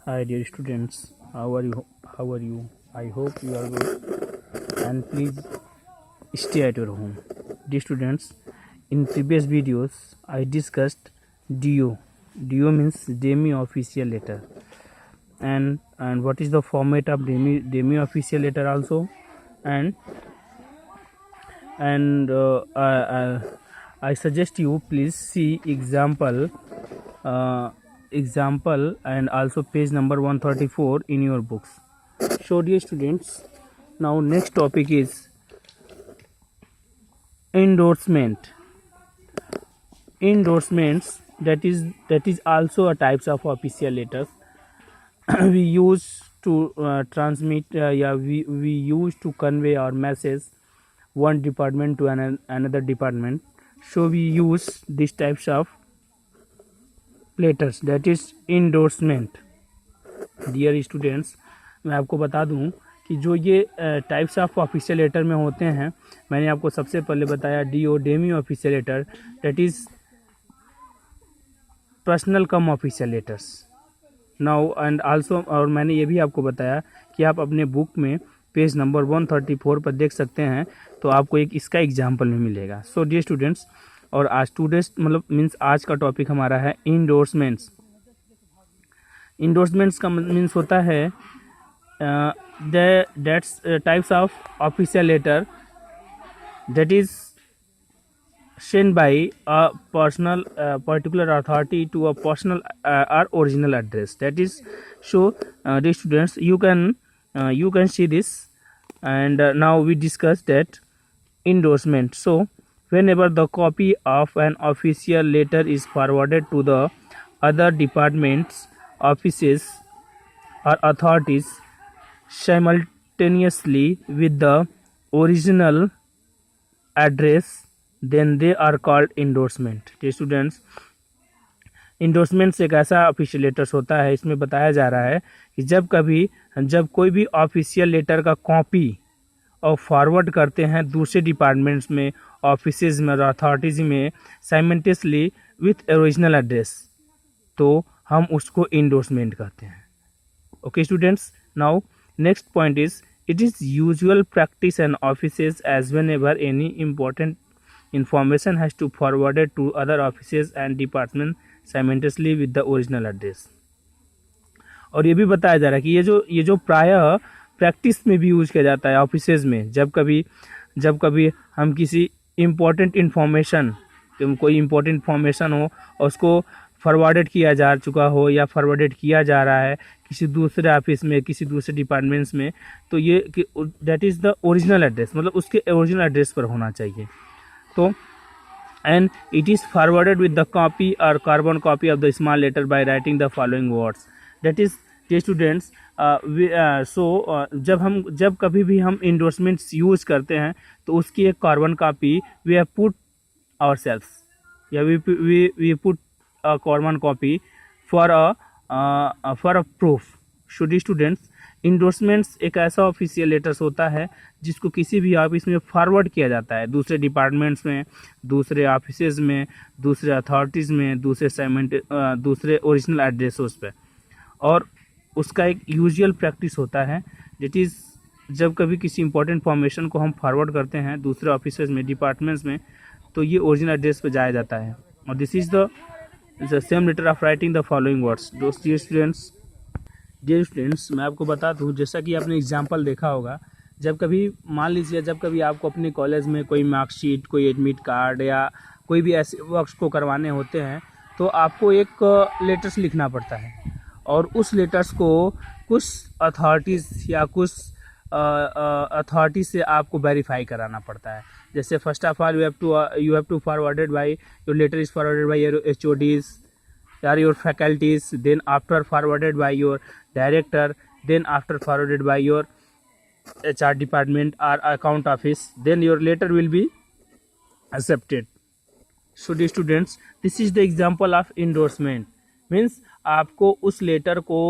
Hi dear students, how are you? How are you? I hope you are good and please stay at your home. Dear students, in previous videos I discussed DO. DO means Demi official letter, and what is the format of Demi official letter also, and I suggest you please see example and also page number 134 in your books. So dear students, now next topic is endorsement. Endorsements, that is also a types of official letters we use to transmit we use to convey our message one department to another department. So we use these types of letters, that is endorsement. Dear students, मैं आपको बता दूं कि जो ये types of official letter में होते हैं, मैंने आपको सबसे पहले बताया DO demi official letter, that is personal cum official letters now and also, और मैंने ये भी आपको बताया कि आप अपने बुक में पेज नंबर 134 पर देख सकते हैं, तो आपको एक इसका एग्जाम्पल भी मिलेगा. सो डियर स्टूडेंट्स, और आज स्टूडेंट्स मतलब मीन्स आज का टॉपिक हमारा है इंडोर्समेंट्स. इंडोर्समेंट्स का मीन्स होता है that's types of official letter that is sent by a personal particular authority to a personal or original address. That is, so dear students, you can see this, and now we discuss that endorsement. So whenever the copy of an official letter is forwarded to the other departments, offices or authorities simultaneously with the original address, then they are called endorsement. Students, endorsements एक ऐसा official letters होता है, इसमें बताया जा रहा है कि जब कोई भी ऑफिशियल लेटर का कॉपी और फॉरवर्ड करते हैं दूसरे डिपार्टमेंट्स में, ऑफिसेज में और अथॉरिटीज में साइमल्टेनियसली विथ ओरिजिनल एड्रेस, तो हम उसको इंडोर्समेंट कहते हैं. Okay students, now next point is it is usual practice and offices as whenever any important information has to forwarded to other offices and departments simultaneously with the original address. और ये भी बताया जा रहा है कि ये जो प्रायः प्रैक्टिस में भी यूज किया जाता है ऑफिसेज में, जब कभी हम किसी इम्पोर्टेंट इन्फॉर्मेशन, कोई इम्पोर्टेंट इन्फॉर्मेशन हो और उसको फॉरवर्डेड किया जा चुका हो या फॉरवर्डेड किया जा रहा है किसी दूसरे ऑफिस में, किसी दूसरे डिपार्टमेंट्स में, तो ये that is the original address, मतलब उसके ओरिजिनल एड्रेस पर होना चाहिए. तो and it is forwarded with the copy or carbon copy of the small letter by writing the following words. That is, dear students, जब कभी भी हम इंडोर्समेंट्स यूज करते हैं तो उसकी एक carbon copy we have put ourselves, या we put a carbon copy for a proof. So dear students, endorsements एक ऐसा ऑफिशियल लेटर्स होता है जिसको किसी भी ऑफिस में फॉरवर्ड किया जाता है, दूसरे डिपार्टमेंट्स में, दूसरे ऑफिसेज में, दूसरे अथॉरिटीज़ में, दूसरे ओरिजिनल एड्रेसेस पे, और उसका एक यूजुअल प्रैक्टिस होता है दैट इज़ जब कभी किसी इंपॉर्टेंट इन्फॉर्मेशन को हम फॉरवर्ड करते हैं दूसरे ऑफिसेज में, डिपार्टमेंट्स में, तो ये ओरिजिनल एड्रेस पे जाया जाता है. और this is the same letter of writing the following words. Dear students, मैं आपको बता दूं, जैसा कि आपने एग्जांपल देखा होगा, जब कभी आपको अपने कॉलेज में कोई मार्कशीट, कोई एडमिट कार्ड या कोई भी ऐसे वर्क्स को करवाने होते हैं, तो आपको एक लेटर्स लिखना पड़ता है, और उस लेटर्स को कुछ अथॉरिटीज़ या कुछ अथॉरिटी से आपको वेरीफाई कराना पड़ता है. जैसे first of all you have to forwarded by your letter is forwarded by your HODs or your faculties, then after forwarded by your director, then after forwarded by your HR department or account office, then your letter will be accepted. So dear students, this is the example of endorsement. Means आपको उस letter को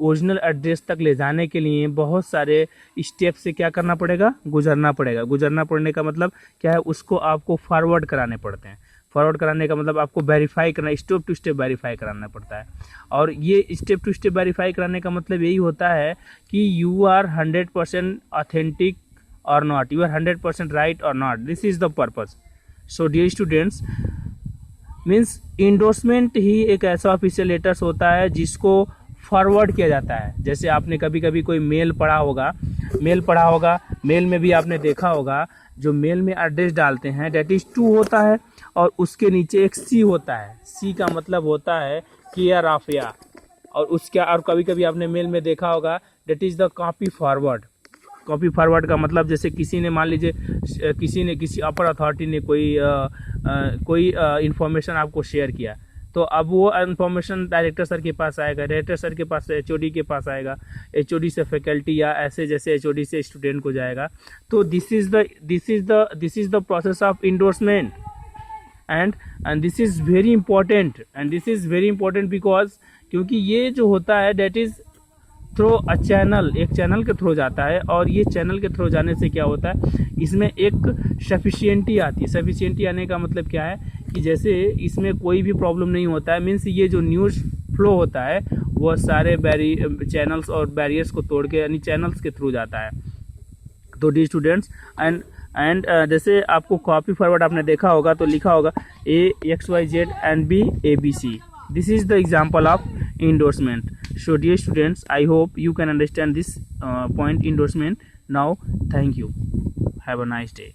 original address तक ले जाने के लिए बहुत सारे स्टेप से क्या करना पड़ेगा, गुजरना पड़ेगा. गुजरना पड़ने का मतलब क्या है, उसको आपको फॉरवर्ड कराने पड़ते हैं. फॉरवर्ड कराने का मतलब आपको वेरीफाई करना, स्टेप टू स्टेप वेरीफाई कराना पड़ता है। और ये स्टेप टू स्टेप वेरीफाई कराने का मतलब यही होता है कि यू आर 100% ऑथेंटिक और नॉट, यू आर 100% राइट और not, this is the purpose. So dear students, means endorsement ही एक ऐसा ऑफिशियल लेटर्स होता है जिसको फॉरवर्ड किया जाता है। जैसे आपने कभी कभी कोई मेल पढ़ा होगा, मेल में भी आपने देखा होगा जो मेल में एड्रेस डालते हैं डेट इज टू होता है और उसके नीचे एक सी होता है। सी का मतलब होता है केयर ऑफ या, और उसका, और कभी कभी आपने मेल में देखा होगा that is the copy forward. Copy forward का मतलब जैसे किसी ने, मान लीजिए किसी अपर अथॉरिटी ने कोई इंफॉर्मेशन आपको शेयर किया, तो अब वो इन्फॉर्मेशन डायरेक्टर सर के पास आएगा, डायरेक्टर सर के पास एचओडी के पास आएगा, एचओडी से फैकल्टी, या ऐसे जैसे एचओडी से स्टूडेंट को जाएगा। तो this is the process of endorsement and this is very important because, क्योंकि ये जो होता है that is through a channel, एक चैनल के थ्रू जाता है, और ये चैनल के थ्रू जाने से क्या होता है, इसमें एक सफिशिएंटी आती है। सफिशिएंटी आने का मतलब क्या है कि जैसे इसमें कोई भी प्रॉब्लम नहीं होता है, मीन्स ये जो न्यूज़ फ्लो होता है वो सारे चैनल्स और बैरियर्स को तोड़ के, यानी चैनल्स के थ्रू जाता है। तो डी स्टूडेंट्स एंड जैसे आपको कॉपी फॉरवर्ड आपने देखा होगा तो लिखा होगा AXYZ and B ABC. This is the example of endorsement. So dear students, I hope you can understand this point endorsement now. Thank you. Have a nice day.